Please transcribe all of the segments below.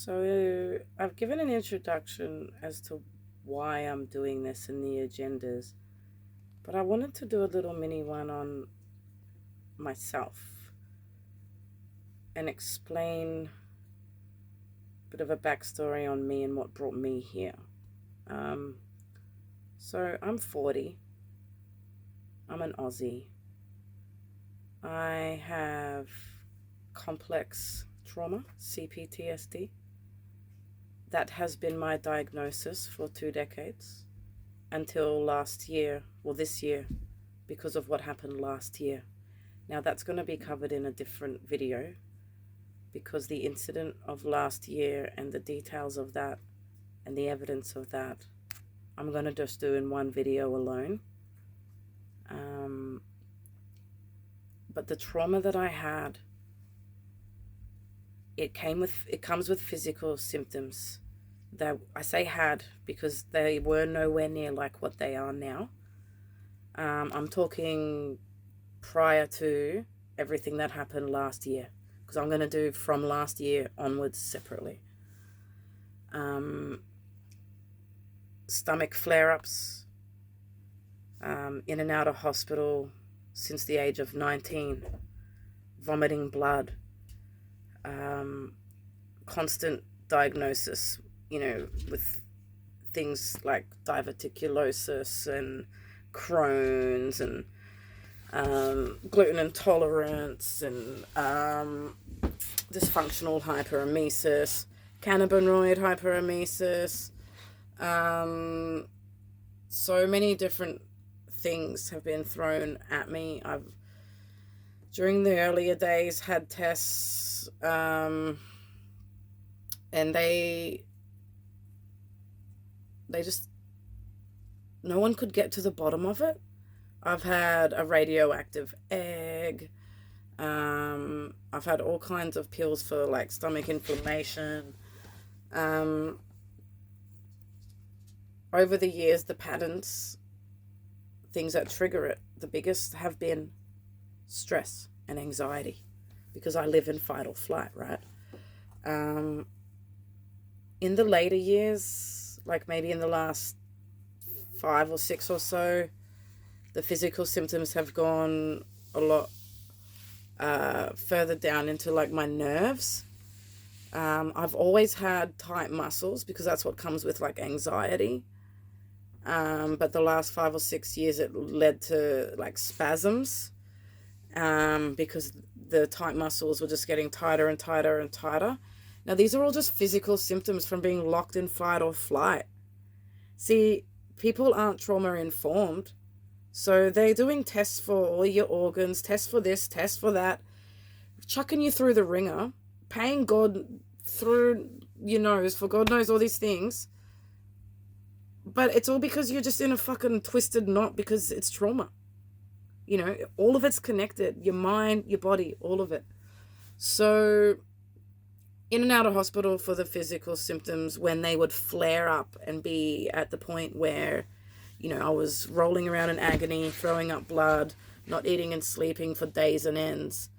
So, I've given an introduction as to why I'm doing this and the agendas, but I wanted to do a little mini one on myself and explain a bit of a backstory on me and what brought me here. Um, I'm 40, I'm an Aussie. I have complex trauma, CPTSD. That has been my diagnosis for 2 decades until last year, well, this year, because of what happened last year. Now, that's going to be covered in a different video because the incident of last year and the details of that and the evidence of that, I'm going to just do in one video alone. But the trauma that I had, it comes with physical symptoms that I say had because they were nowhere near like what they are now. I'm talking prior to everything that happened last year, because I'm going to do from last year onwards separately. Stomach flare-ups, in and out of hospital since the age of 19, vomiting blood, constant diagnosis, with things like diverticulosis and Crohn's and gluten intolerance and dysfunctional hyperemesis, cannabinoid hyperemesis. So many different things have been thrown at me. I've, during the earlier days, had tests, and they just, no one could get to the bottom of it. I've had a radioactive egg. I've had all kinds of pills for like stomach inflammation. Over the years, the patterns, things that trigger it, the biggest have been stress and anxiety, because I live in fight or flight, right? In the later years, like maybe in the last 5 or 6 or so, the physical symptoms have gone a lot further down into like my nerves. I've always had tight muscles because that's what comes with like anxiety. But the last 5 or 6 years, it led to like spasms, because the tight muscles were just getting tighter and tighter and tighter. Now, these are all just physical symptoms from being locked in fight or flight. See, people aren't trauma informed. So they're doing tests for all your organs, tests for this, tests for that, chucking you through the ringer, paying God through your nose for God knows all these things. But it's all because you're just in a fucking twisted knot because it's trauma. All of it's connected. Your mind, your body, all of it. So in and out of hospital for the physical symptoms when they would flare up and be at the point where, I was rolling around in agony, throwing up blood, not eating and sleeping for days and ends,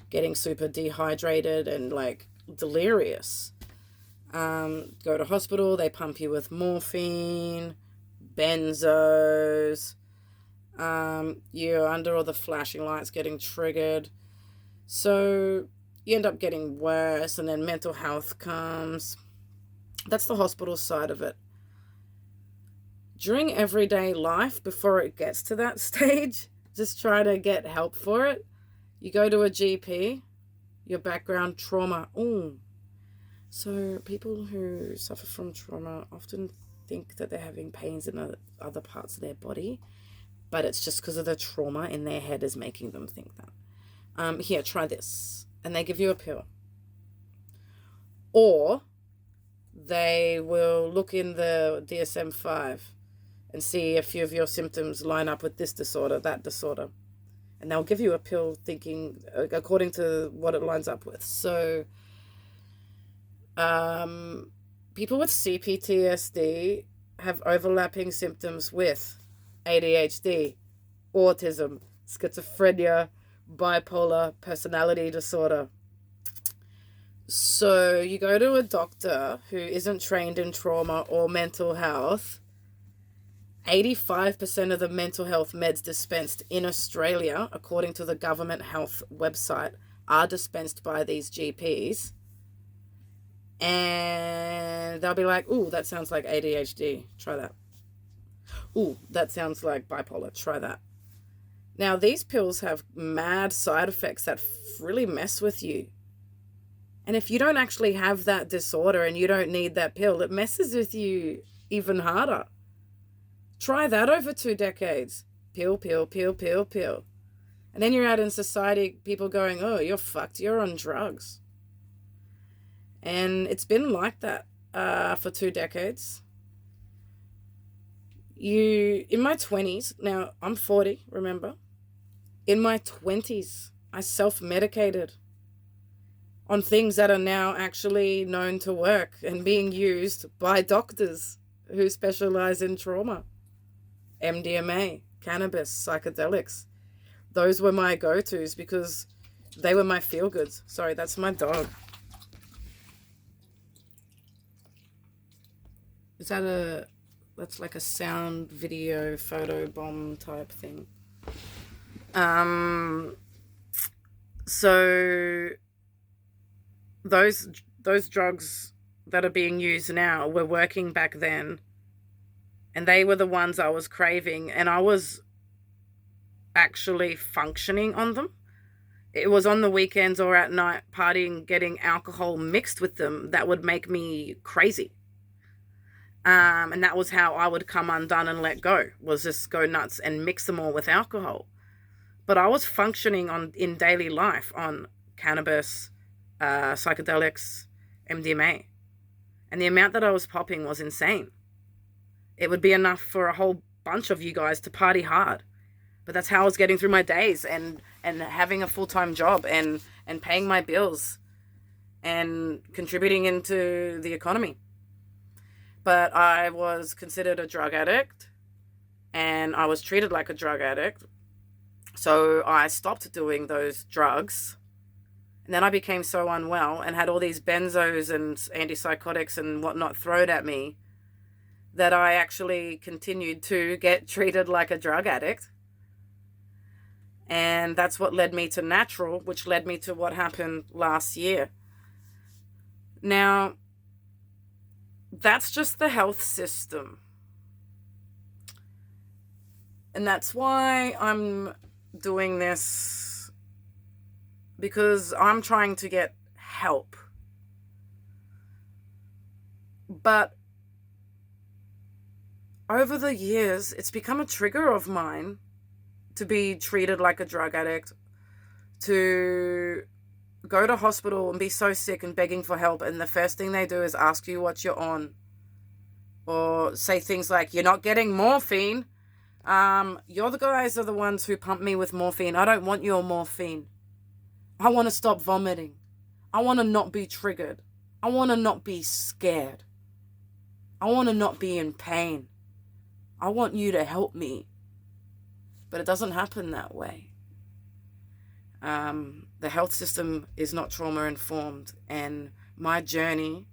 getting super dehydrated and like delirious. Go to hospital, they pump you with morphine, benzos, you're under all the flashing lights getting triggered. So you end up getting worse, and then mental health comes. That's the hospital side of it. During everyday life, before it gets to that stage, just try to get help for it. You go to a GP, your background trauma. Ooh. So people who suffer from trauma often think that they're having pains in other parts of their body, but it's just because of the trauma in their head is making them think that. Here, try this. And they give you a pill. Or they will look in the DSM-5 and see a few of your symptoms line up with this disorder, that disorder. And they'll give you a pill thinking according to what it lines up with. So people with CPTSD have overlapping symptoms with ADHD, autism, schizophrenia, bipolar personality disorder. So you go to a doctor who isn't trained in trauma or mental health. 85% of the mental health meds dispensed in Australia, according to the government health website, are dispensed by these GPs. And they'll be like, ooh, that sounds like ADHD. Try that. Ooh, that sounds like bipolar. Try that. Now, these pills have mad side effects that really mess with you. And if you don't actually have that disorder and you don't need that pill, it messes with you even harder. Try that over 2 decades. Pill, pill, pill, pill, pill. And then you're out in society, people going, oh, you're fucked, you're on drugs. And it's been like that for 2 decades. In my 20s, now I'm 40, remember? In my 20s, I self-medicated on things that are now actually known to work and being used by doctors who specialize in trauma. MDMA, cannabis, psychedelics. Those were my go-tos because they were my feel-goods. Sorry, that's my dog. That's like a sound, video, photo bomb type thing. So those drugs that are being used now were working back then, and they were the ones I was craving, and I was actually functioning on them. It was on the weekends or at night partying, getting alcohol mixed with them that would make me crazy. And that was how I would come undone and let go, was just go nuts and mix them all with alcohol. But I was functioning in daily life on cannabis, psychedelics, MDMA. And the amount that I was popping was insane. It would be enough for a whole bunch of you guys to party hard. But that's how I was getting through my days and having a full-time job and paying my bills and contributing into the economy. But I was considered a drug addict and I was treated like a drug addict. So I stopped doing those drugs. And then I became so unwell and had all these benzos and antipsychotics and whatnot thrown at me that I actually continued to get treated like a drug addict. And that's what led me to natural, which led me to what happened last year. Now, that's just the health system. And that's why I'm doing this, because I'm trying to get help. But over the years, it's become a trigger of mine to be treated like a drug addict, to go to hospital and be so sick and begging for help, and the first thing they do is ask you what you're on, or say things like, you're not getting morphine. You're the guys are the ones who pump me with morphine. I don't want your morphine. I want to stop vomiting. I want to not be triggered. I want to not be scared. I want to not be in pain. I want you to help me. But it doesn't happen that way. The health system is not trauma informed, and my journey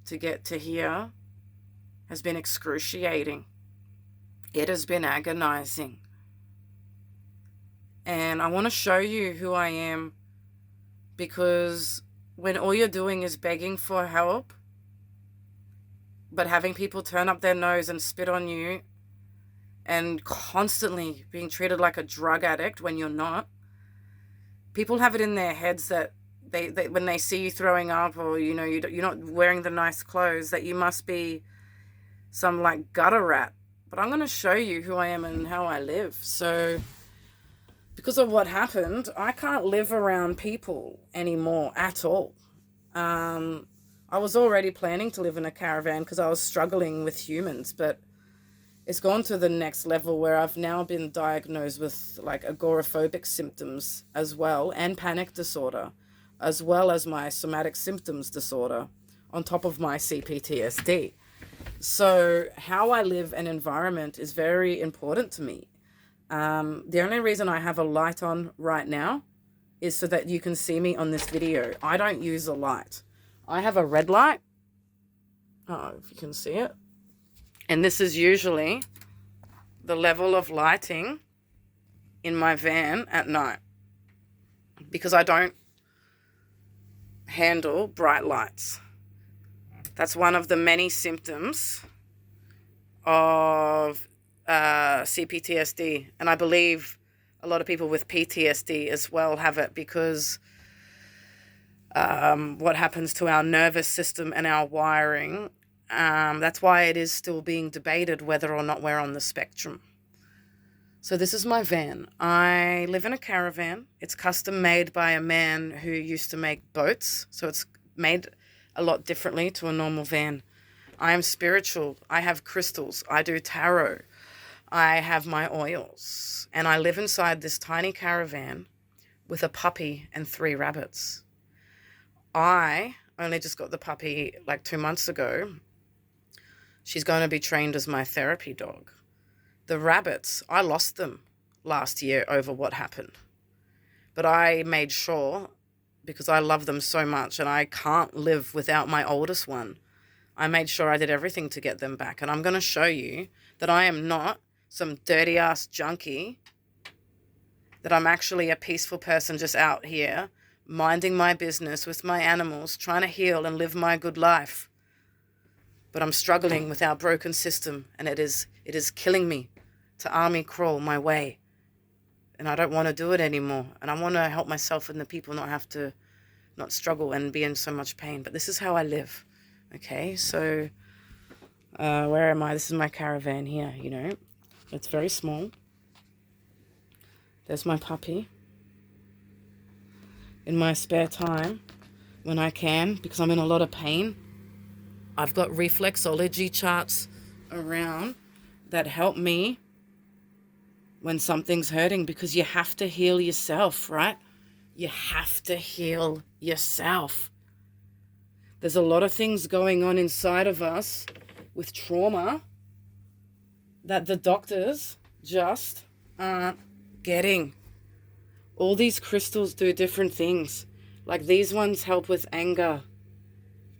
to get to here has been excruciating. It has been agonizing. And I want to show you who I am, because when all you're doing is begging for help, but having people turn up their nose and spit on you and constantly being treated like a drug addict when you're not, people have it in their heads that they when they see you throwing up, or you're not wearing the nice clothes, that you must be some like gutter rat. But I'm going to show you who I am and how I live. So because of what happened, I can't live around people anymore at all. I was already planning to live in a caravan because I was struggling with humans, but it's gone to the next level where I've now been diagnosed with like agoraphobic symptoms as well, and panic disorder, as well as my somatic symptoms disorder, on top of my CPTSD. So how I live and environment is very important to me. The only reason I have a light on right now is so that you can see me on this video. I don't use a light. I have a red light. Oh, if you can see it. And this is usually the level of lighting in my van at night, because I don't handle bright lights. That's one of the many symptoms of CPTSD. And I believe a lot of people with PTSD as well have it, because what happens to our nervous system and our wiring, that's why it is still being debated whether or not we're on the spectrum. So this is my van. I live in a caravan. It's custom made by a man who used to make boats. So it's made a lot differently to a normal van. I am spiritual. I have crystals. I do tarot. I have my oils. And I live inside this tiny caravan with a puppy and 3 rabbits. I only just got the puppy like 2 months ago. She's going to be trained as my therapy dog. The rabbits, I lost them last year over what happened. But I made sure, because I love them so much and I can't live without my oldest one, I made sure I did everything to get them back. And I'm going to show you that I am not some dirty-ass junkie, that I'm actually a peaceful person just out here minding my business with my animals, trying to heal and live my good life. But I'm struggling with our broken system, and it is killing me to army crawl my way. And I don't want to do it anymore. And I want to help myself and the people not struggle and be in so much pain. But this is how I live. Okay, so where am I? This is my caravan here, you know. It's very small. There's my puppy. In my spare time, when I can, because I'm in a lot of pain, I've got reflexology charts around that help me when something's hurting, because you have to heal yourself, right? You have to heal yourself. There's a lot of things going on inside of us with trauma that the doctors just aren't getting. All these crystals do different things. Like these ones help with anger.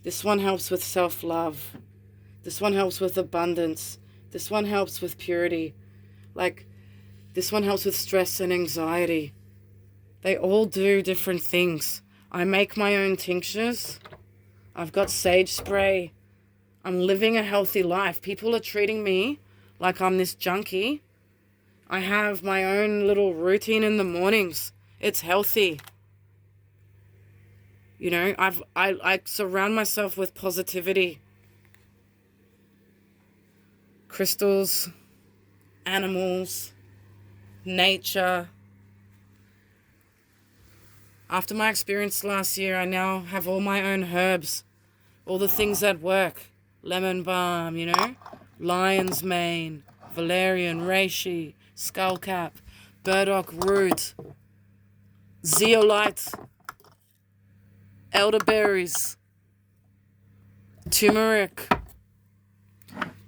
This one helps with self-love. This one helps with abundance. This one helps with purity. Like this one helps with stress and anxiety. They all do different things. I make my own tinctures. I've got sage spray. I'm living a healthy life. People are treating me like I'm this junkie. I have my own little routine in the mornings. It's healthy. You know, I surround myself with positivity. Crystals, animals, nature. After my experience last year, I now have all my own herbs. All the things that work. Lemon balm, you know. Lion's mane, valerian, reishi, skullcap, burdock root, zeolite, elderberries, turmeric,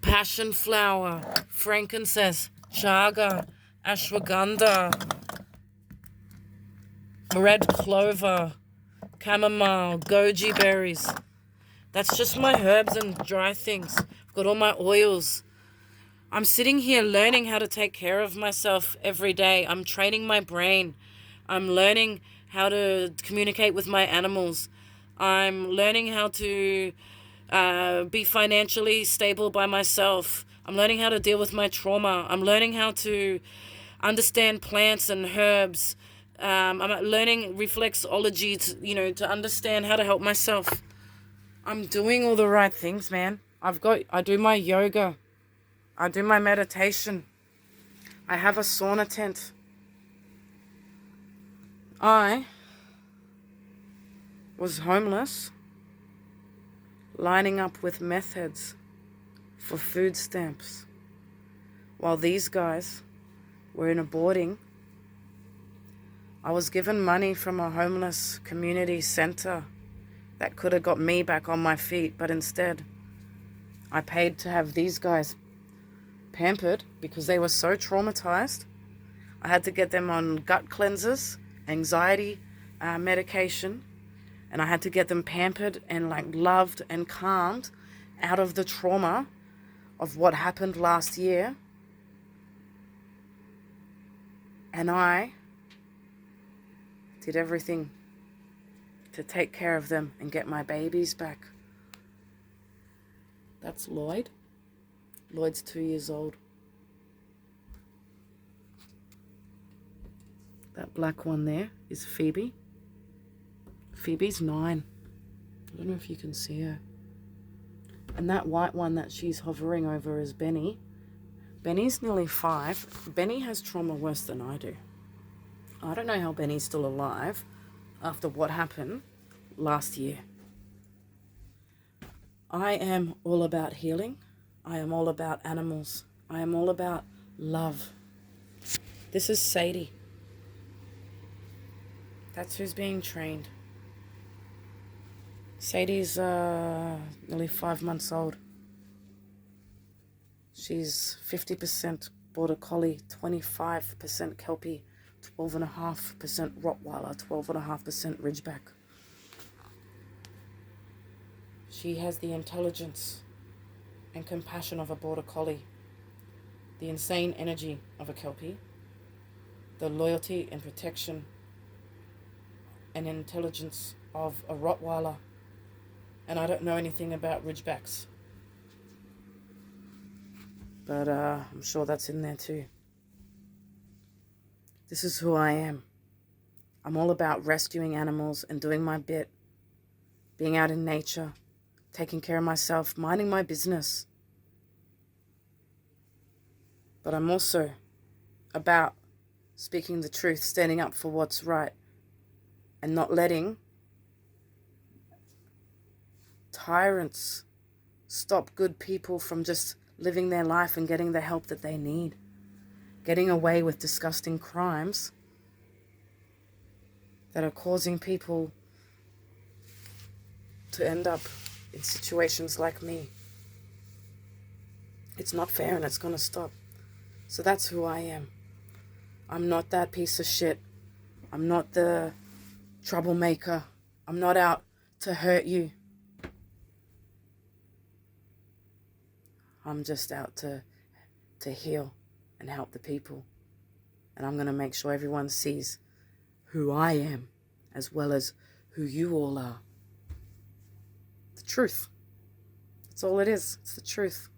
passion flower, frankincense, chaga, ashwagandha, red clover, chamomile, goji berries. That's just my herbs and dry things. I've got all my oils. I'm sitting here learning how to take care of myself every day. I'm training my brain. I'm learning how to communicate with my animals. I'm learning how to be financially stable by myself. I'm learning how to deal with my trauma. I'm learning how to understand plants and herbs. I'm learning reflexology to understand how to help myself. I'm doing all the right things, man. I do my yoga. I do my meditation. I have a sauna tent. I was homeless, lining up with meth heads for food stamps, while these guys were in a boarding. I was given money from a homeless community center that could have got me back on my feet, but instead I paid to have these guys pampered because they were so traumatized. I had to get them on gut cleansers, anxiety medication, And I had to get them pampered and like loved and calmed out of the trauma of what happened last year. And I did everything to take care of them and get my babies back. That's Lloyd. Lloyd's 2 years old. That black one there is Phoebe. Phoebe's 9. I don't know if you can see her. And that white one that she's hovering over is Benny. Benny's nearly 5. Benny has trauma worse than I do. I don't know how Benny's still alive after what happened last year. I am all about healing. I am all about animals. I am all about love. This is Sadie. That's who's being trained. Sadie's nearly 5 months old. She's 50% Border Collie, 25% Kelpie, 12.5% Rottweiler, 12.5% Ridgeback. She has the intelligence and compassion of a Border Collie, the insane energy of a Kelpie, the loyalty and protection and intelligence of a Rottweiler. And I don't know anything about Ridgebacks, but I'm sure that's in there too. This is who I am. I'm all about rescuing animals and doing my bit, being out in nature, taking care of myself, minding my business. But I'm also about speaking the truth, standing up for what's right, and not letting tyrants stop good people from just living their life and getting the help that they need, getting away with disgusting crimes that are causing people to end up in situations like me. It's not fair and it's going to stop. So that's who I am. I'm not that piece of shit. I'm not the troublemaker. I'm not out to hurt you. I'm just out to heal and help the people. And I'm going to make sure everyone sees who I am as well as who you all are. The truth. That's all it is. It's the truth.